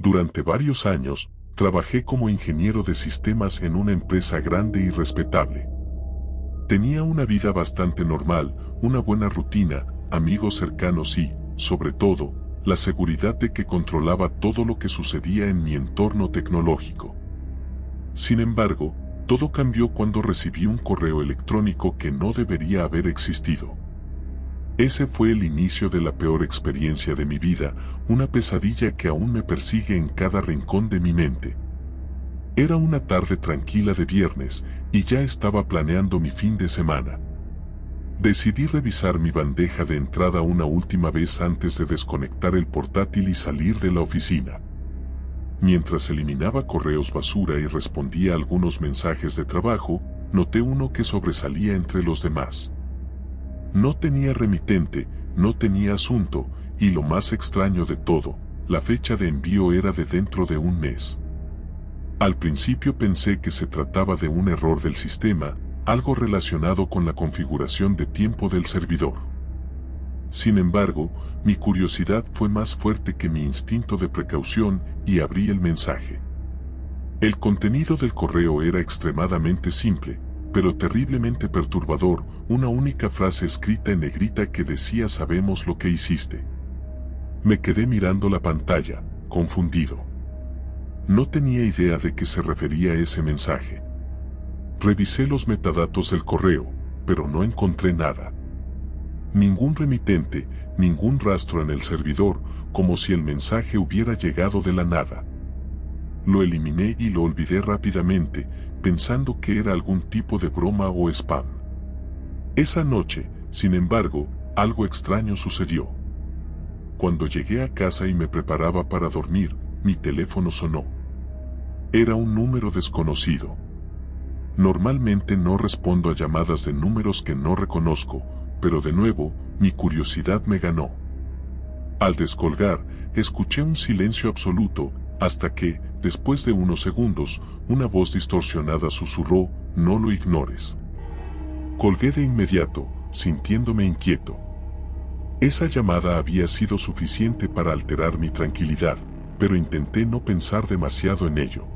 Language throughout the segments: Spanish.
Durante varios años, trabajé como ingeniero de sistemas en una empresa grande y respetable. Tenía una vida bastante normal, una buena rutina, amigos cercanos y, sobre todo, la seguridad de que controlaba todo lo que sucedía en mi entorno tecnológico. Sin embargo, todo cambió cuando recibí un correo electrónico que no debería haber existido. Ese fue el inicio de la peor experiencia de mi vida, una pesadilla que aún me persigue en cada rincón de mi mente. Era una tarde tranquila de viernes, y ya estaba planeando mi fin de semana. Decidí revisar mi bandeja de entrada una última vez antes de desconectar el portátil y salir de la oficina. Mientras eliminaba correos basura y respondía a algunos mensajes de trabajo, noté uno que sobresalía entre los demás. No tenía remitente, no tenía asunto, y lo más extraño de todo, la fecha de envío era de dentro de un mes. Al principio pensé que se trataba de un error del sistema, algo relacionado con la configuración de tiempo del servidor. Sin embargo, mi curiosidad fue más fuerte que mi instinto de precaución y abrí el mensaje. El contenido del correo era extremadamente simple, pero terriblemente perturbador, una única frase escrita en negrita que decía "sabemos lo que hiciste". Me quedé mirando la pantalla, confundido. No tenía idea de qué se refería ese mensaje. Revisé los metadatos del correo, pero no encontré nada. Ningún remitente, ningún rastro en el servidor, como si el mensaje hubiera llegado de la nada. Lo eliminé y lo olvidé rápidamente, pensando que era algún tipo de broma o spam. Esa noche, sin embargo, algo extraño sucedió. Cuando llegué a casa y me preparaba para dormir, mi teléfono sonó. Era un número desconocido. Normalmente no respondo a llamadas de números que no reconozco, pero de nuevo, mi curiosidad me ganó. Al descolgar, escuché un silencio absoluto, hasta que, después de unos segundos, una voz distorsionada susurró: "No lo ignores". Colgué de inmediato, sintiéndome inquieto. Esa llamada había sido suficiente para alterar mi tranquilidad, pero intenté no pensar demasiado en ello.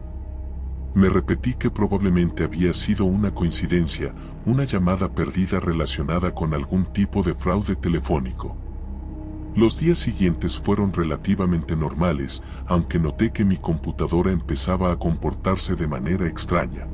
Me repetí que probablemente había sido una coincidencia, una llamada perdida relacionada con algún tipo de fraude telefónico. Los días siguientes fueron relativamente normales, aunque noté que mi computadora empezaba a comportarse de manera extraña.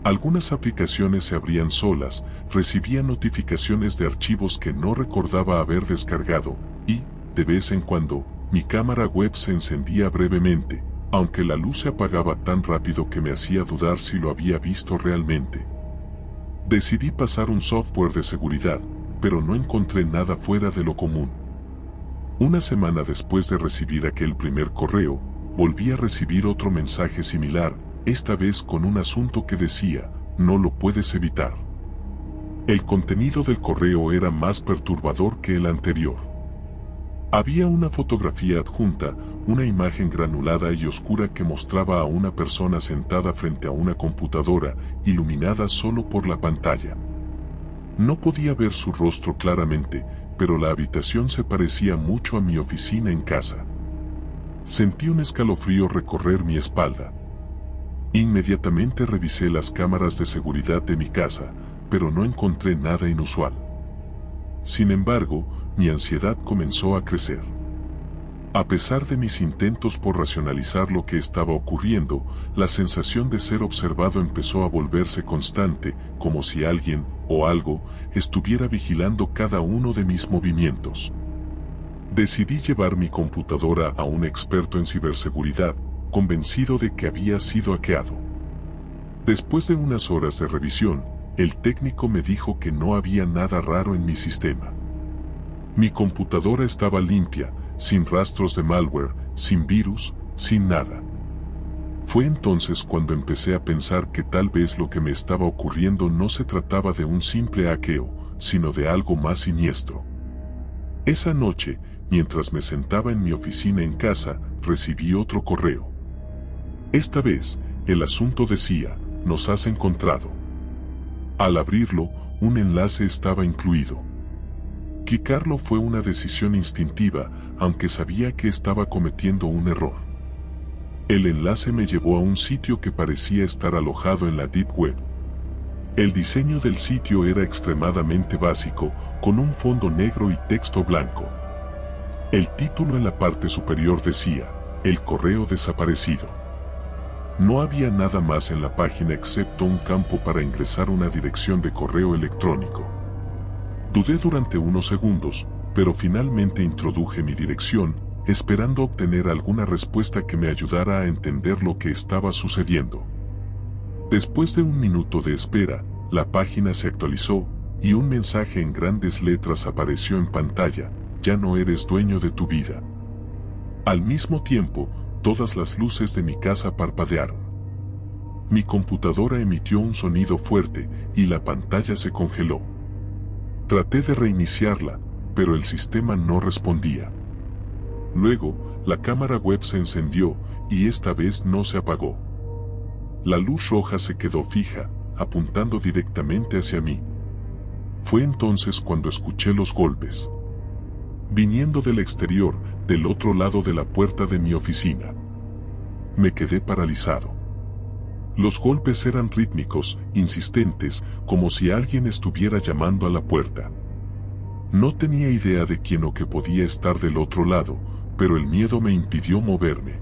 Algunas aplicaciones se abrían solas, recibía notificaciones de archivos que no recordaba haber descargado, y, de vez en cuando, mi cámara web se encendía brevemente, aunque la luz se apagaba tan rápido que me hacía dudar si lo había visto realmente. Decidí pasar un software de seguridad, pero no encontré nada fuera de lo común. Una semana después de recibir aquel primer correo, volví a recibir otro mensaje similar, esta vez con un asunto que decía: "No lo puedes evitar". El contenido del correo era más perturbador que el anterior. Había una fotografía adjunta, una imagen granulada y oscura que mostraba a una persona sentada frente a una computadora, iluminada solo por la pantalla. No podía ver su rostro claramente, pero la habitación se parecía mucho a mi oficina en casa. Sentí un escalofrío recorrer mi espalda. Inmediatamente revisé las cámaras de seguridad de mi casa, pero no encontré nada inusual. Sin embargo, mi ansiedad comenzó a crecer. A pesar de mis intentos por racionalizar lo que estaba ocurriendo, la sensación de ser observado empezó a volverse constante, como si alguien, o algo, estuviera vigilando cada uno de mis movimientos. Decidí llevar mi computadora a un experto en ciberseguridad, convencido de que había sido hackeado. Después de unas horas de revisión, el técnico me dijo que no había nada raro en mi sistema. Mi computadora estaba limpia, sin rastros de malware, sin virus, sin nada. Fue entonces cuando empecé a pensar que tal vez lo que me estaba ocurriendo no se trataba de un simple hackeo, sino de algo más siniestro. Esa noche, mientras me sentaba en mi oficina en casa, recibí otro correo. Esta vez, el asunto decía: "Nos has encontrado". Al abrirlo, un enlace estaba incluido. Clicarlo fue una decisión instintiva, aunque sabía que estaba cometiendo un error. El enlace me llevó a un sitio que parecía estar alojado en la Deep Web. El diseño del sitio era extremadamente básico, con un fondo negro y texto blanco. El título en la parte superior decía, "El correo desaparecido". No había nada más en la página excepto un campo para ingresar una dirección de correo electrónico. Dudé durante unos segundos, pero finalmente introduje mi dirección, esperando obtener alguna respuesta que me ayudara a entender lo que estaba sucediendo. Después de un minuto de espera, la página se actualizó, y un mensaje en grandes letras apareció en pantalla: "Ya no eres dueño de tu vida". Al mismo tiempo, todas las luces de mi casa parpadearon. Mi computadora emitió un sonido fuerte, y la pantalla se congeló. Traté de reiniciarla, pero el sistema no respondía. Luego, la cámara web se encendió, y esta vez no se apagó. La luz roja se quedó fija, apuntando directamente hacia mí. Fue entonces cuando escuché los golpes. Viniendo del exterior, del otro lado de la puerta de mi oficina. Me quedé paralizado. Los golpes eran rítmicos, insistentes, como si alguien estuviera llamando a la puerta. No tenía idea de quién o qué podía estar del otro lado, pero el miedo me impidió moverme.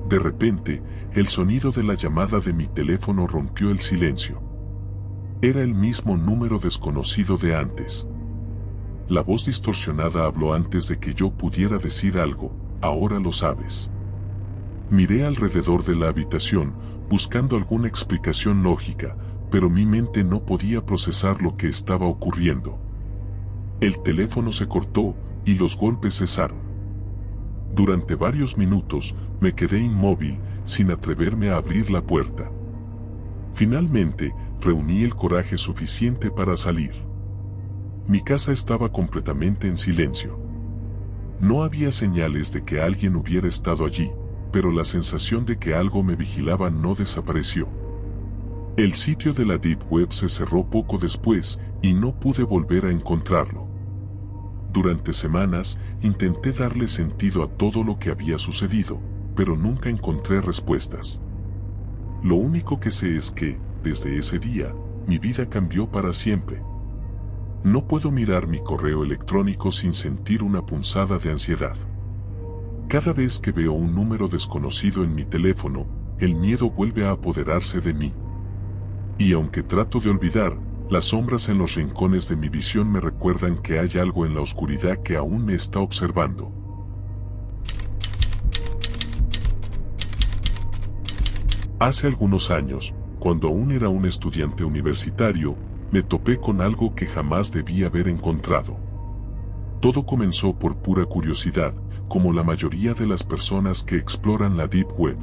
De repente, el sonido de la llamada de mi teléfono rompió el silencio. Era el mismo número desconocido de antes. La voz distorsionada habló antes de que yo pudiera decir algo: "Ahora lo sabes". Miré alrededor de la habitación, buscando alguna explicación lógica, pero mi mente no podía procesar lo que estaba ocurriendo. El teléfono se cortó, y los golpes cesaron. Durante varios minutos, me quedé inmóvil, sin atreverme a abrir la puerta. Finalmente, reuní el coraje suficiente para salir. Mi casa estaba completamente en silencio. No había señales de que alguien hubiera estado allí, pero la sensación de que algo me vigilaba no desapareció. El sitio de la Deep Web se cerró poco después, y no pude volver a encontrarlo. Durante semanas, intenté darle sentido a todo lo que había sucedido, pero nunca encontré respuestas. Lo único que sé es que, desde ese día, mi vida cambió para siempre. No puedo mirar mi correo electrónico sin sentir una punzada de ansiedad. Cada vez que veo un número desconocido en mi teléfono, el miedo vuelve a apoderarse de mí. Y aunque trato de olvidar, las sombras en los rincones de mi visión me recuerdan que hay algo en la oscuridad que aún me está observando. Hace algunos años, cuando aún era un estudiante universitario, me topé con algo que jamás debí haber encontrado. Todo comenzó por pura curiosidad, como la mayoría de las personas que exploran la Deep Web.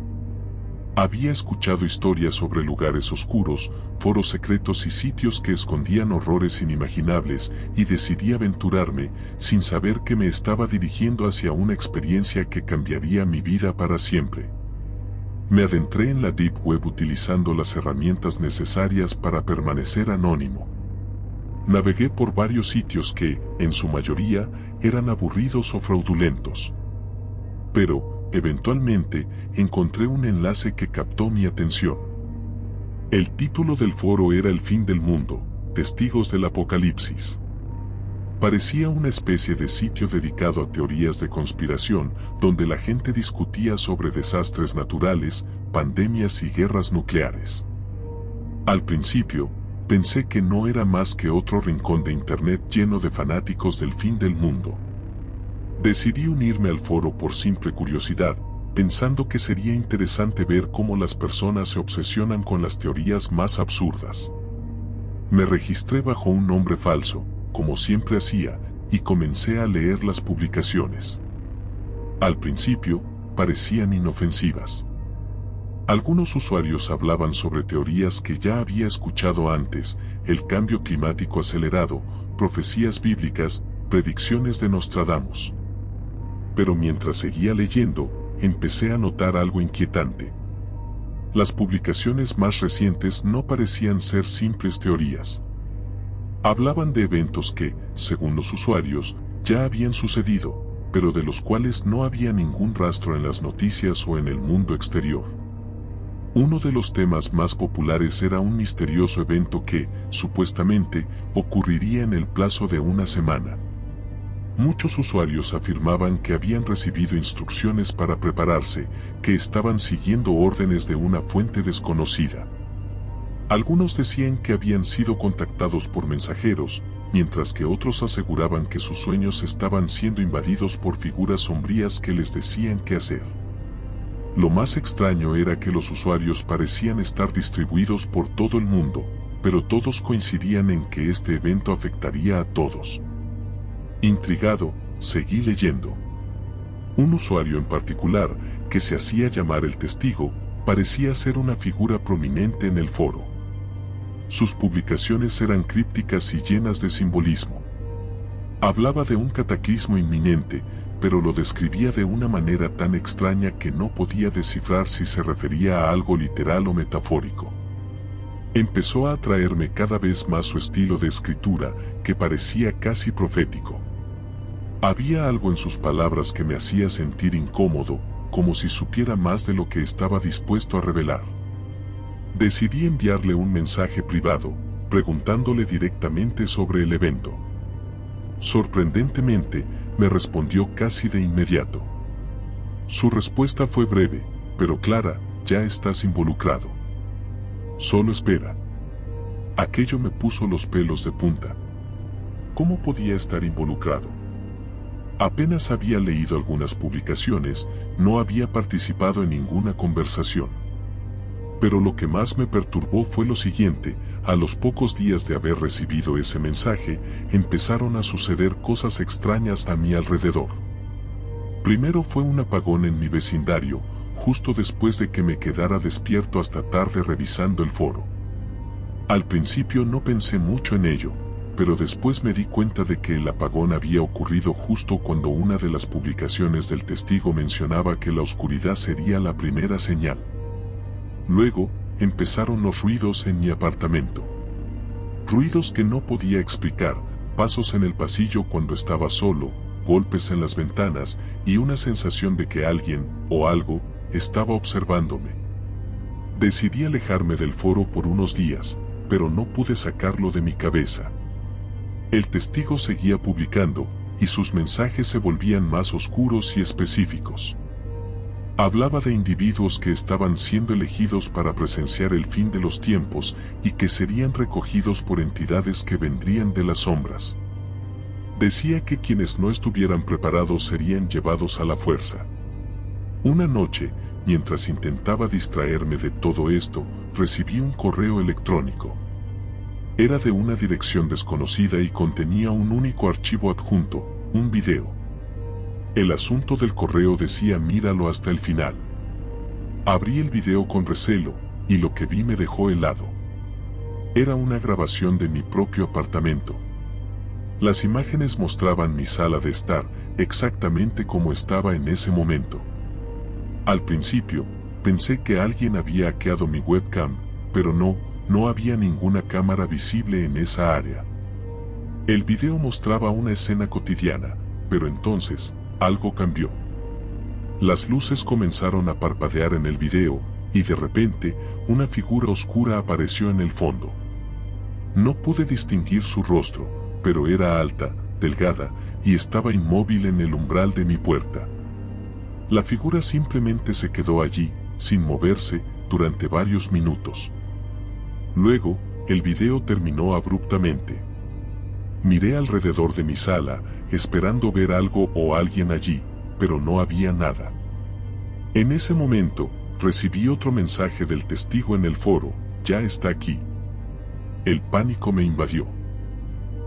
Había escuchado historias sobre lugares oscuros, foros secretos y sitios que escondían horrores inimaginables, y decidí aventurarme, sin saber que me estaba dirigiendo hacia una experiencia que cambiaría mi vida para siempre. Me adentré en la Deep Web utilizando las herramientas necesarias para permanecer anónimo. Navegué por varios sitios que, en su mayoría, eran aburridos o fraudulentos. Pero, eventualmente, encontré un enlace que captó mi atención. El título del foro era El fin del mundo, testigos del apocalipsis. Parecía una especie de sitio dedicado a teorías de conspiración, donde la gente discutía sobre desastres naturales, pandemias y guerras nucleares. Al principio, pensé que no era más que otro rincón de Internet lleno de fanáticos del fin del mundo. Decidí unirme al foro por simple curiosidad, pensando que sería interesante ver cómo las personas se obsesionan con las teorías más absurdas. Me registré bajo un nombre falso, como siempre hacía, y comencé a leer las publicaciones. Al principio, parecían inofensivas. Algunos usuarios hablaban sobre teorías que ya había escuchado antes: el cambio climático acelerado, profecías bíblicas, predicciones de Nostradamus. Pero mientras seguía leyendo, empecé a notar algo inquietante. Las publicaciones más recientes no parecían ser simples teorías. Hablaban de eventos que, según los usuarios, ya habían sucedido, pero de los cuales no había ningún rastro en las noticias o en el mundo exterior. Uno de los temas más populares era un misterioso evento que, supuestamente, ocurriría en el plazo de una semana. Muchos usuarios afirmaban que habían recibido instrucciones para prepararse, que estaban siguiendo órdenes de una fuente desconocida. Algunos decían que habían sido contactados por mensajeros, mientras que otros aseguraban que sus sueños estaban siendo invadidos por figuras sombrías que les decían qué hacer. Lo más extraño era que los usuarios parecían estar distribuidos por todo el mundo, pero todos coincidían en que este evento afectaría a todos. Intrigado, seguí leyendo. Un usuario en particular, que se hacía llamar el Testigo, parecía ser una figura prominente en el foro. Sus publicaciones eran crípticas y llenas de simbolismo. Hablaba de un cataclismo inminente, pero lo describía de una manera tan extraña que no podía descifrar si se refería a algo literal o metafórico. Empezó a atraerme cada vez más su estilo de escritura, que parecía casi profético. Había algo en sus palabras que me hacía sentir incómodo, como si supiera más de lo que estaba dispuesto a revelar. Decidí enviarle un mensaje privado, preguntándole directamente sobre el evento. Sorprendentemente, me respondió casi de inmediato. Su respuesta fue breve, pero clara: ya estás involucrado. Solo espera. Aquello me puso los pelos de punta. ¿Cómo podía estar involucrado? Apenas había leído algunas publicaciones, no había participado en ninguna conversación. Pero lo que más me perturbó fue lo siguiente: a los pocos días de haber recibido ese mensaje, empezaron a suceder cosas extrañas a mi alrededor. Primero fue un apagón en mi vecindario, justo después de que me quedara despierto hasta tarde revisando el foro. Al principio no pensé mucho en ello, pero después me di cuenta de que el apagón había ocurrido justo cuando una de las publicaciones del Testigo mencionaba que la oscuridad sería la primera señal. Luego, empezaron los ruidos en mi apartamento. Ruidos que no podía explicar, pasos en el pasillo cuando estaba solo, golpes en las ventanas y una sensación de que alguien, o algo, estaba observándome. Decidí alejarme del foro por unos días, pero no pude sacarlo de mi cabeza. El Testigo seguía publicando, y sus mensajes se volvían más oscuros y específicos. Hablaba de individuos que estaban siendo elegidos para presenciar el fin de los tiempos y que serían recogidos por entidades que vendrían de las sombras. Decía que quienes no estuvieran preparados serían llevados a la fuerza. Una noche, mientras intentaba distraerme de todo esto, recibí un correo electrónico. Era de una dirección desconocida y contenía un único archivo adjunto, un video. El asunto del correo decía: míralo hasta el final. Abrí el video con recelo, y lo que vi me dejó helado. Era una grabación de mi propio apartamento. Las imágenes mostraban mi sala de estar, exactamente como estaba en ese momento. Al principio, pensé que alguien había hackeado mi webcam, pero no había ninguna cámara visible en esa área. El video mostraba una escena cotidiana, pero entonces, algo cambió. Las luces comenzaron a parpadear en el video, y de repente, una figura oscura apareció en el fondo. No pude distinguir su rostro, pero era alta, delgada, y estaba inmóvil en el umbral de mi puerta. La figura simplemente se quedó allí, sin moverse, durante varios minutos. Luego, el video terminó abruptamente. Miré alrededor de mi sala, esperando ver algo o alguien allí, pero no había nada. En ese momento, recibí otro mensaje del Testigo en el foro: ya está aquí. El pánico me invadió.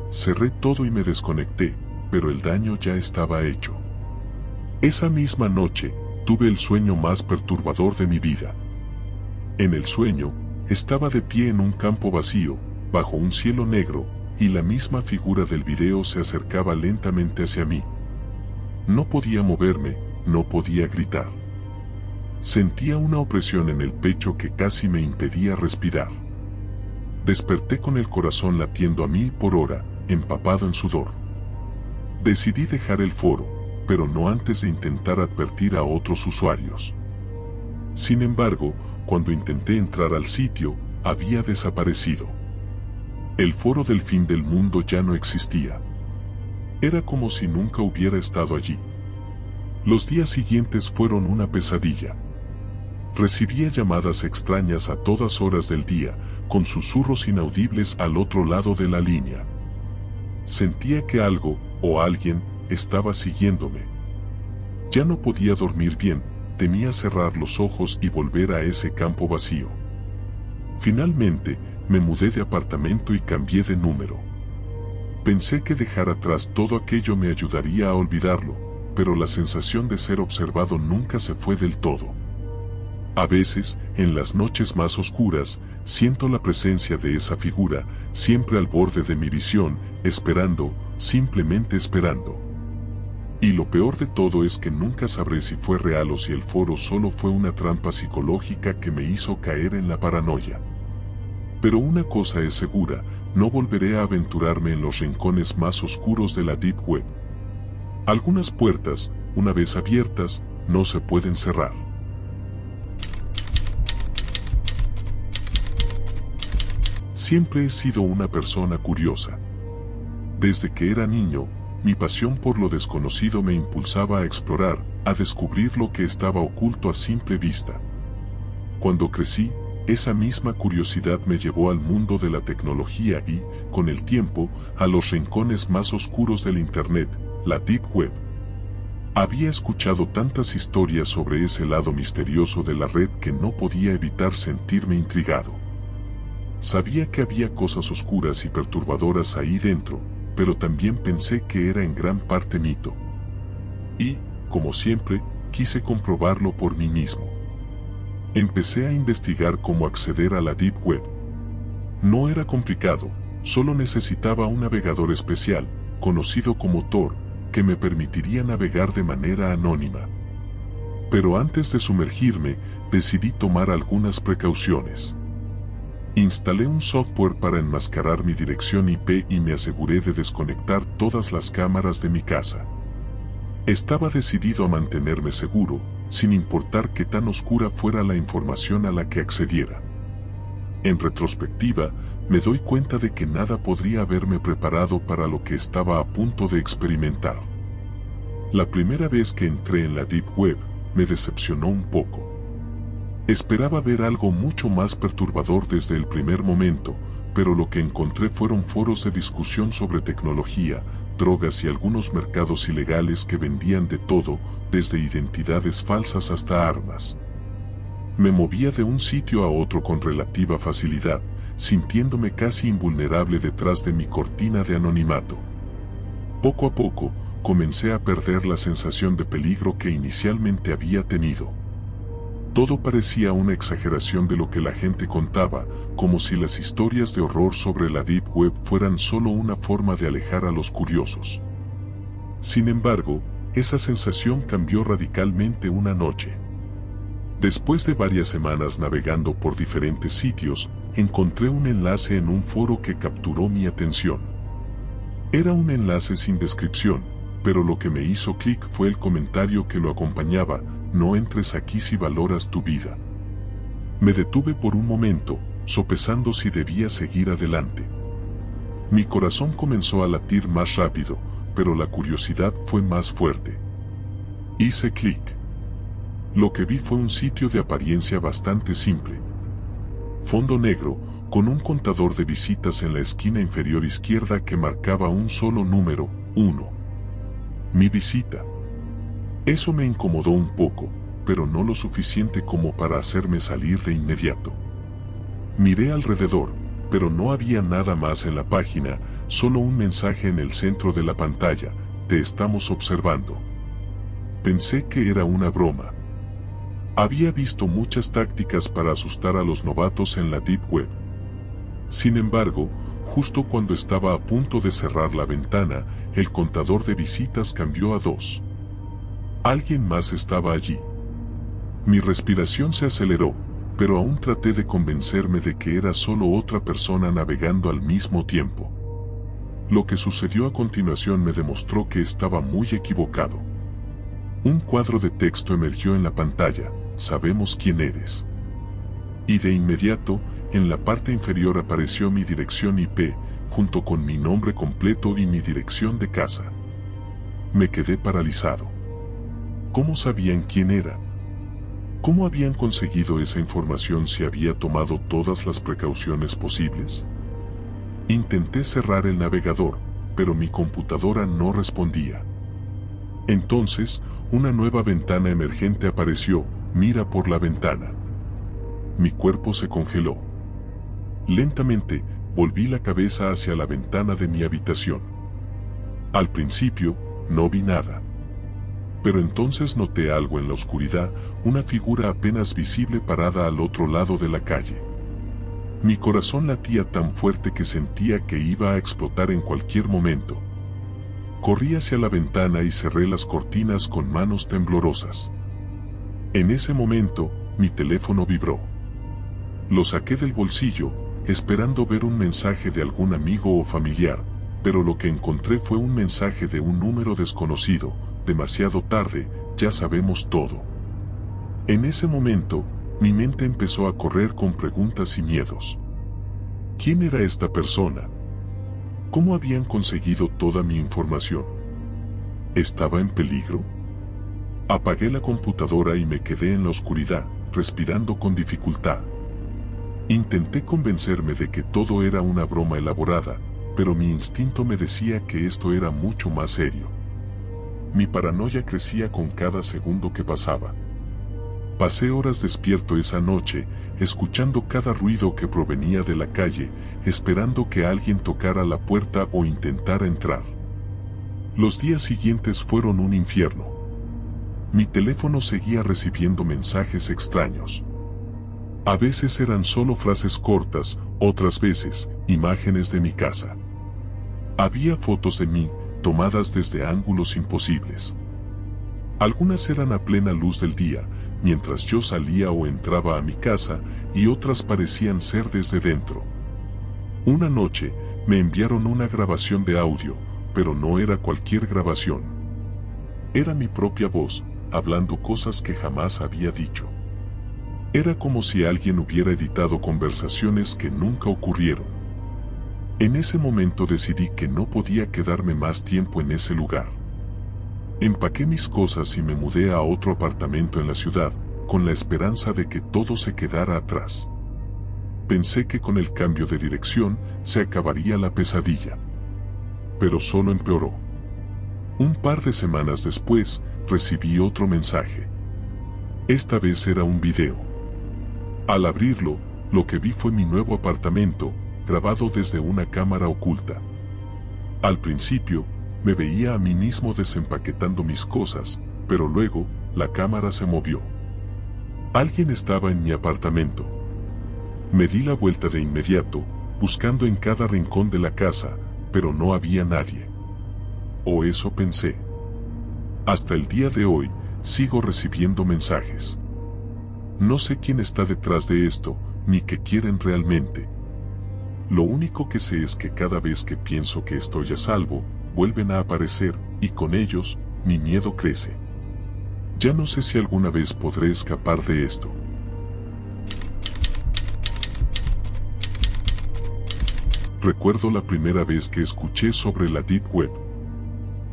Cerré todo y me desconecté, pero el daño ya estaba hecho. Esa misma noche, tuve el sueño más perturbador de mi vida. En el sueño, estaba de pie en un campo vacío, bajo un cielo negro, y la misma figura del video se acercaba lentamente hacia mí. No podía moverme, no podía gritar. Sentía una opresión en el pecho que casi me impedía respirar. Desperté con el corazón latiendo a 1000 por hora, empapado en sudor. Decidí dejar el foro, pero no antes de intentar advertir a otros usuarios. Sin embargo, cuando intenté entrar al sitio, había desaparecido. El foro del fin del mundo ya no existía. Era como si nunca hubiera estado allí. Los días siguientes fueron una pesadilla. Recibía llamadas extrañas a todas horas del día, con susurros inaudibles al otro lado de la línea. Sentía que algo, o alguien, estaba siguiéndome. Ya no podía dormir bien, temía cerrar los ojos y volver a ese campo vacío. Finalmente, me mudé de apartamento y cambié de número. Pensé que dejar atrás todo aquello me ayudaría a olvidarlo, pero la sensación de ser observado nunca se fue del todo. A veces, en las noches más oscuras, siento la presencia de esa figura, siempre al borde de mi visión, esperando, simplemente esperando. Y lo peor de todo es que nunca sabré si fue real o si el foro solo fue una trampa psicológica que me hizo caer en la paranoia. Pero una cosa es segura, no volveré a aventurarme en los rincones más oscuros de la Deep Web. Algunas puertas, una vez abiertas, no se pueden cerrar. Siempre he sido una persona curiosa. Desde que era niño, mi pasión por lo desconocido me impulsaba a explorar, a descubrir lo que estaba oculto a simple vista. Cuando crecí, esa misma curiosidad me llevó al mundo de la tecnología y, con el tiempo, a los rincones más oscuros del Internet, la Deep Web. Había escuchado tantas historias sobre ese lado misterioso de la red que no podía evitar sentirme intrigado. Sabía que había cosas oscuras y perturbadoras ahí dentro, pero también pensé que era en gran parte mito. Y, como siempre, quise comprobarlo por mí mismo. Empecé a investigar cómo acceder a la Deep Web. No era complicado, solo necesitaba un navegador especial, conocido como Tor, que me permitiría navegar de manera anónima. Pero antes de sumergirme, decidí tomar algunas precauciones. Instalé un software para enmascarar mi dirección IP y me aseguré de desconectar todas las cámaras de mi casa. Estaba decidido a mantenerme seguro, sin importar qué tan oscura fuera la información a la que accediera. En retrospectiva, me doy cuenta de que nada podría haberme preparado para lo que estaba a punto de experimentar. La primera vez que entré en la Deep Web, me decepcionó un poco. Esperaba ver algo mucho más perturbador desde el primer momento, pero lo que encontré fueron foros de discusión sobre tecnología, drogas y algunos mercados ilegales que vendían de todo, desde identidades falsas hasta armas. Me movía de un sitio a otro con relativa facilidad, sintiéndome casi invulnerable detrás de mi cortina de anonimato. Poco a poco, comencé a perder la sensación de peligro que inicialmente había tenido. Todo parecía una exageración de lo que la gente contaba, como si las historias de horror sobre la Deep Web fueran solo una forma de alejar a los curiosos. Sin embargo, esa sensación cambió radicalmente una noche. Después de varias semanas navegando por diferentes sitios, encontré un enlace en un foro que capturó mi atención. Era un enlace sin descripción, pero lo que me hizo clic fue el comentario que lo acompañaba: no entres aquí si valoras tu vida. Me detuve por un momento, sopesando si debía seguir adelante. Mi corazón comenzó a latir más rápido, pero la curiosidad fue más fuerte. Hice clic. Lo que vi fue un sitio de apariencia bastante simple. Fondo negro, con un contador de visitas en la esquina inferior izquierda que marcaba un solo número, 1. Mi visita. Eso me incomodó un poco, pero no lo suficiente como para hacerme salir de inmediato. Miré alrededor, pero no había nada más en la página, solo un mensaje en el centro de la pantalla: te estamos observando. Pensé que era una broma. Había visto muchas tácticas para asustar a los novatos en la Deep Web. Sin embargo, justo cuando estaba a punto de cerrar la ventana, el contador de visitas cambió a 2. Alguien más estaba allí. Mi respiración se aceleró, pero aún traté de convencerme de que era solo otra persona navegando al mismo tiempo. Lo que sucedió a continuación me demostró que estaba muy equivocado. Un cuadro de texto emergió en la pantalla: sabemos quién eres. Y de inmediato, en la parte inferior apareció mi dirección IP, junto con mi nombre completo y mi dirección de casa. Me quedé paralizado. ¿Cómo sabían quién era? ¿Cómo habían conseguido esa información si había tomado todas las precauciones posibles? Intenté cerrar el navegador, pero mi computadora no respondía. Entonces, una nueva ventana emergente apareció: mira por la ventana. Mi cuerpo se congeló. Lentamente, volví la cabeza hacia la ventana de mi habitación. Al principio, no vi nada. Pero entonces noté algo en la oscuridad, una figura apenas visible parada al otro lado de la calle. Mi corazón latía tan fuerte que sentía que iba a explotar en cualquier momento. Corrí hacia la ventana y cerré las cortinas con manos temblorosas. En ese momento, mi teléfono vibró. Lo saqué del bolsillo, esperando ver un mensaje de algún amigo o familiar, pero lo que encontré fue un mensaje de un número desconocido: demasiado tarde, ya sabemos todo. En ese momento, mi mente empezó a correr con preguntas y miedos. ¿Quién era esta persona? ¿Cómo habían conseguido toda mi información? ¿Estaba en peligro? Apagué la computadora y me quedé en la oscuridad, respirando con dificultad. Intenté convencerme de que todo era una broma elaborada, pero mi instinto me decía que esto era mucho más serio. Mi paranoia crecía con cada segundo que pasaba. Pasé horas despierto esa noche, escuchando cada ruido que provenía de la calle, esperando que alguien tocara la puerta o intentara entrar. Los días siguientes fueron un infierno. Mi teléfono seguía recibiendo mensajes extraños. A veces eran solo frases cortas, otras veces, imágenes de mi casa. Había fotos de mí, tomadas desde ángulos imposibles. Algunas eran a plena luz del día, mientras yo salía o entraba a mi casa, y otras parecían ser desde dentro. Una noche, me enviaron una grabación de audio, pero no era cualquier grabación. Era mi propia voz, hablando cosas que jamás había dicho. Era como si alguien hubiera editado conversaciones que nunca ocurrieron. En ese momento decidí que no podía quedarme más tiempo en ese lugar. Empaqué mis cosas y me mudé a otro apartamento en la ciudad, con la esperanza de que todo se quedara atrás. Pensé que con el cambio de dirección se acabaría la pesadilla. Pero solo empeoró. Un par de semanas después, recibí otro mensaje. Esta vez era un video. Al abrirlo, lo que vi fue mi nuevo apartamento, grabado desde una cámara oculta. Al principio, me veía a mí mismo desempaquetando mis cosas, pero luego, la cámara se movió. Alguien estaba en mi apartamento. Me di la vuelta de inmediato, buscando en cada rincón de la casa, pero no había nadie. O eso pensé. Hasta el día de hoy, sigo recibiendo mensajes. No sé quién está detrás de esto, ni qué quieren realmente. Lo único que sé es que cada vez que pienso que estoy a salvo, vuelven a aparecer, y con ellos, mi miedo crece. Ya no sé si alguna vez podré escapar de esto. Recuerdo la primera vez que escuché sobre la Deep Web.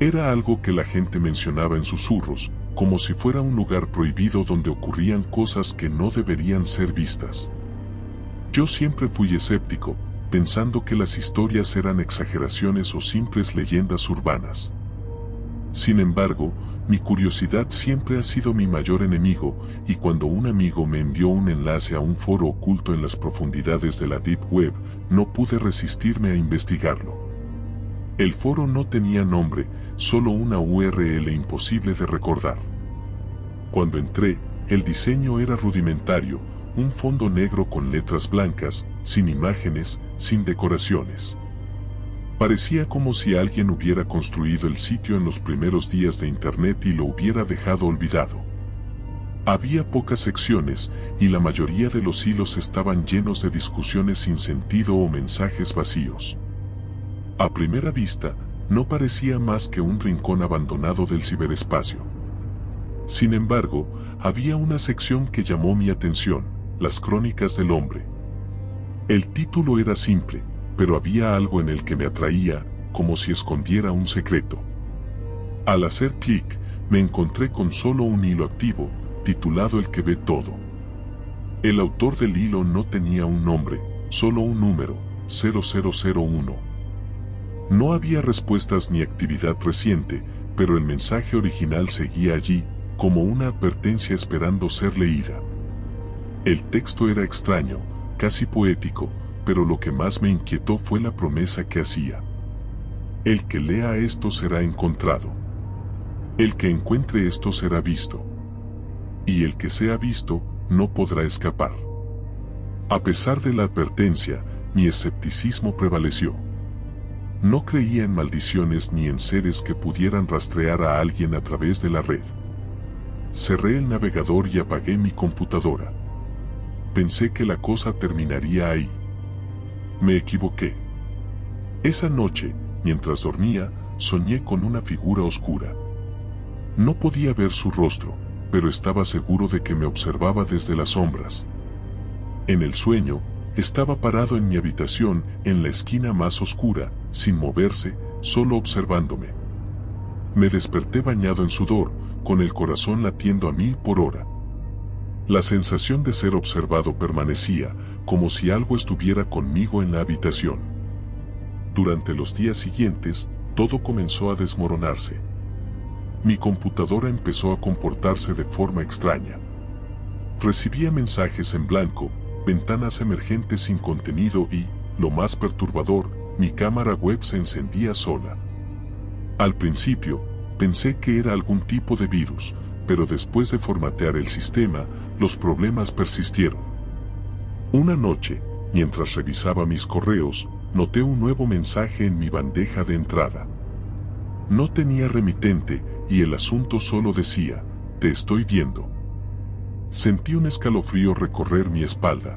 Era algo que la gente mencionaba en susurros, como si fuera un lugar prohibido donde ocurrían cosas que no deberían ser vistas. Yo siempre fui escéptico, pensando que las historias eran exageraciones o simples leyendas urbanas. Sin embargo, mi curiosidad siempre ha sido mi mayor enemigo, y cuando un amigo me envió un enlace a un foro oculto en las profundidades de la Deep Web, no pude resistirme a investigarlo. El foro no tenía nombre, solo una URL imposible de recordar. Cuando entré, el diseño era rudimentario, un fondo negro con letras blancas, sin imágenes, sin decoraciones. Parecía como si alguien hubiera construido el sitio en los primeros días de Internet y lo hubiera dejado olvidado. Había pocas secciones, y la mayoría de los hilos estaban llenos de discusiones sin sentido o mensajes vacíos. A primera vista, no parecía más que un rincón abandonado del ciberespacio. Sin embargo, había una sección que llamó mi atención, las Crónicas del Hombre. El título era simple, pero había algo en el que me atraía, como si escondiera un secreto. Al hacer clic, me encontré con solo un hilo activo, titulado El que ve todo. El autor del hilo no tenía un nombre, solo un número, 0001. No había respuestas ni actividad reciente, pero el mensaje original seguía allí, como una advertencia esperando ser leída. El texto era extraño, casi poético, pero lo que más me inquietó fue la promesa que hacía. El que lea esto será encontrado. El que encuentre esto será visto. Y el que sea visto, no podrá escapar. A pesar de la advertencia, mi escepticismo prevaleció. No creía en maldiciones ni en seres que pudieran rastrear a alguien a través de la red. Cerré el navegador y apagué mi computadora. Pensé que la cosa terminaría ahí. Me equivoqué. Esa noche, mientras dormía, soñé con una figura oscura. No podía ver su rostro, pero estaba seguro de que me observaba desde las sombras. En el sueño, estaba parado en mi habitación, en la esquina más oscura, sin moverse, solo observándome. Me desperté bañado en sudor, con el corazón latiendo a 1000 por hora. La sensación de ser observado permanecía, como si algo estuviera conmigo en la habitación. Durante los días siguientes, todo comenzó a desmoronarse. Mi computadora empezó a comportarse de forma extraña. Recibía mensajes en blanco, ventanas emergentes sin contenido y, lo más perturbador, mi cámara web se encendía sola. Al principio, pensé que era algún tipo de virus, pero después de formatear el sistema, los problemas persistieron. Una noche, mientras revisaba mis correos, noté un nuevo mensaje en mi bandeja de entrada. No tenía remitente, y el asunto solo decía, te estoy viendo. Sentí un escalofrío recorrer mi espalda.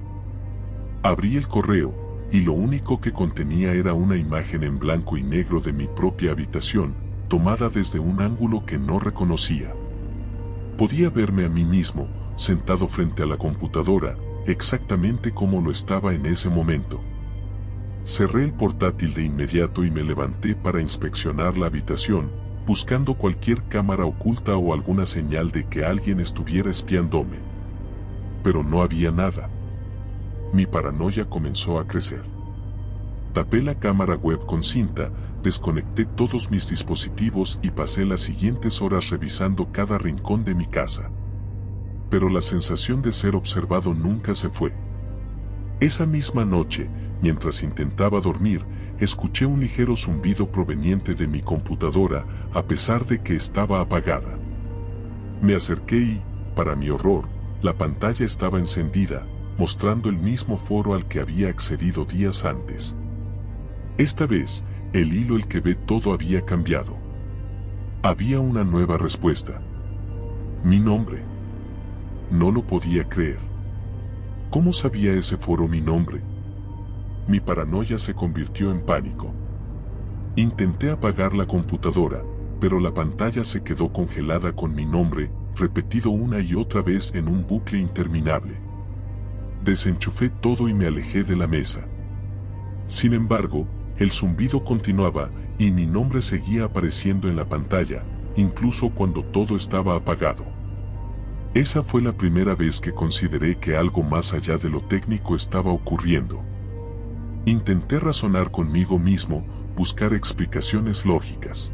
Abrí el correo, y lo único que contenía era una imagen en blanco y negro de mi propia habitación, tomada desde un ángulo que no reconocía. Podía verme a mí mismo, sentado frente a la computadora, exactamente como lo estaba en ese momento. Cerré el portátil de inmediato y me levanté para inspeccionar la habitación, buscando cualquier cámara oculta o alguna señal de que alguien estuviera espiándome. Pero no había nada. Mi paranoia comenzó a crecer. Tapé la cámara web con cinta, desconecté todos mis dispositivos y pasé las siguientes horas revisando cada rincón de mi casa. Pero la sensación de ser observado nunca se fue. Esa misma noche, mientras intentaba dormir, escuché un ligero zumbido proveniente de mi computadora, a pesar de que estaba apagada. Me acerqué y, para mi horror, la pantalla estaba encendida, mostrando el mismo foro al que había accedido días antes. Esta vez, el hilo El que ve todo había cambiado. Había una nueva respuesta. Mi nombre. No lo podía creer. ¿Cómo sabía ese foro mi nombre? Mi paranoia se convirtió en pánico. Intenté apagar la computadora, pero la pantalla se quedó congelada con mi nombre, repetido una y otra vez en un bucle interminable. Desenchufé todo y me alejé de la mesa. Sin embargo, el zumbido continuaba y mi nombre seguía apareciendo en la pantalla, incluso cuando todo estaba apagado. Esa fue la primera vez que consideré que algo más allá de lo técnico estaba ocurriendo. Intenté razonar conmigo mismo, buscar explicaciones lógicas.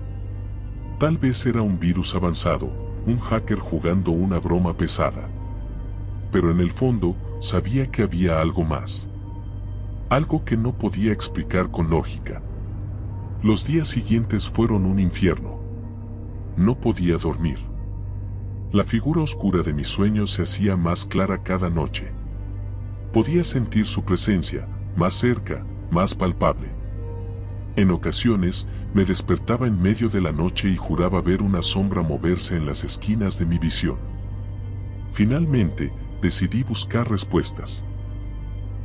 Tal vez era un virus avanzado, un hacker jugando una broma pesada. Pero en el fondo, sabía que había algo más. Algo que no podía explicar con lógica. Los días siguientes fueron un infierno. No podía dormir. La figura oscura de mis sueños se hacía más clara cada noche. Podía sentir su presencia, más cerca, más palpable. En ocasiones, me despertaba en medio de la noche y juraba ver una sombra moverse en las esquinas de mi visión. Finalmente, decidí buscar respuestas.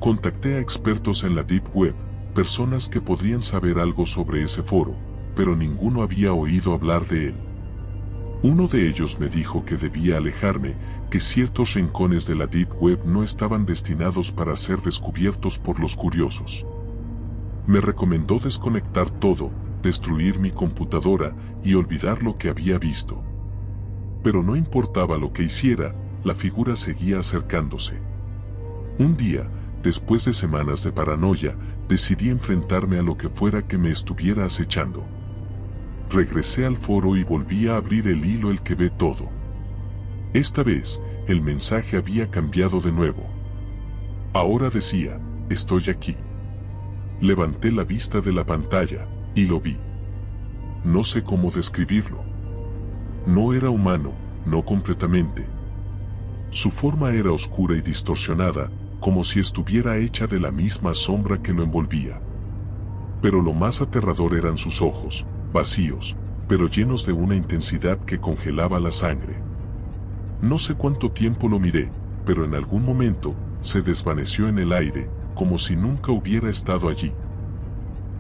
Contacté a expertos en la Deep Web, personas que podrían saber algo sobre ese foro, pero ninguno había oído hablar de él. Uno de ellos me dijo que debía alejarme, que ciertos rincones de la Deep Web no estaban destinados para ser descubiertos por los curiosos. Me recomendó desconectar todo, destruir mi computadora y olvidar lo que había visto. Pero no importaba lo que hiciera, la figura seguía acercándose. Un día, después de semanas de paranoia, decidí enfrentarme a lo que fuera que me estuviera acechando. Regresé al foro y volví a abrir el hilo El que ve todo. Esta vez, el mensaje había cambiado de nuevo. Ahora decía, estoy aquí. Levanté la vista de la pantalla, y lo vi. No sé cómo describirlo. No era humano, no completamente. Su forma era oscura y distorsionada, como si estuviera hecha de la misma sombra que lo envolvía. Pero lo más aterrador eran sus ojos, vacíos, pero llenos de una intensidad que congelaba la sangre. No sé cuánto tiempo lo miré, pero en algún momento, se desvaneció en el aire, como si nunca hubiera estado allí.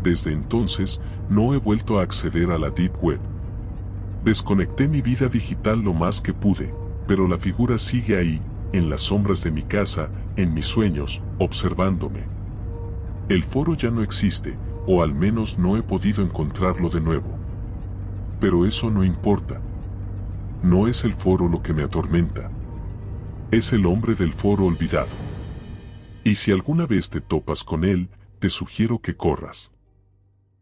Desde entonces, no he vuelto a acceder a la Deep Web. Desconecté mi vida digital lo más que pude, pero la figura sigue ahí, en las sombras de mi casa, en mis sueños, observándome. El foro ya no existe, o al menos no he podido encontrarlo de nuevo. Pero eso no importa. No es el foro lo que me atormenta. Es el hombre del foro olvidado. Y si alguna vez te topas con él, te sugiero que corras.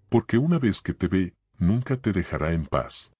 Porque una vez que te ve, nunca te dejará en paz.